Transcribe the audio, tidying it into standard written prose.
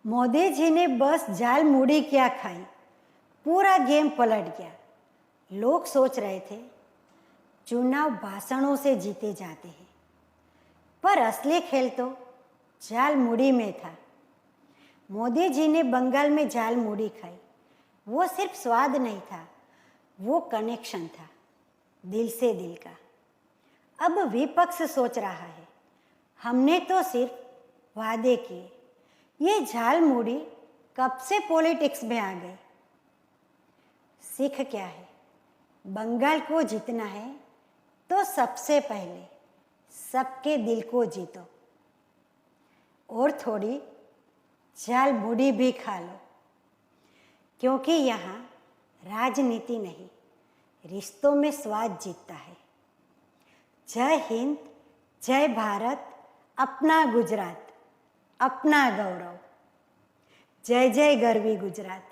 मोदी जी ने बस जाल मुड़ी क्या खाई, पूरा गेम पलट गया। लोग सोच रहे थे चुनाव भाषणों से जीते जाते हैं, पर असली खेल तो जाल मुड़ी में था। मोदी जी ने बंगाल में जाल मुड़ी खाई। वो सिर्फ स्वाद नहीं था, वो कनेक्शन था, दिल से दिल का। अब विपक्ष सोच रहा है हमने तो सिर्फ वादे किए, ये झाल मुड़ी कब से पॉलिटिक्स में आ गई। सीख क्या है, बंगाल को जीतना है तो सबसे पहले सबके दिल को जीतो, और थोड़ी झाल मुड़ी भी खा लो, क्योंकि यहाँ राजनीति नहीं, रिश्तों में स्वाद जीतता है। जय हिंद, जय भारत, अपना गुजरात, अपना गौरव। जय जय गरवी गुजरात।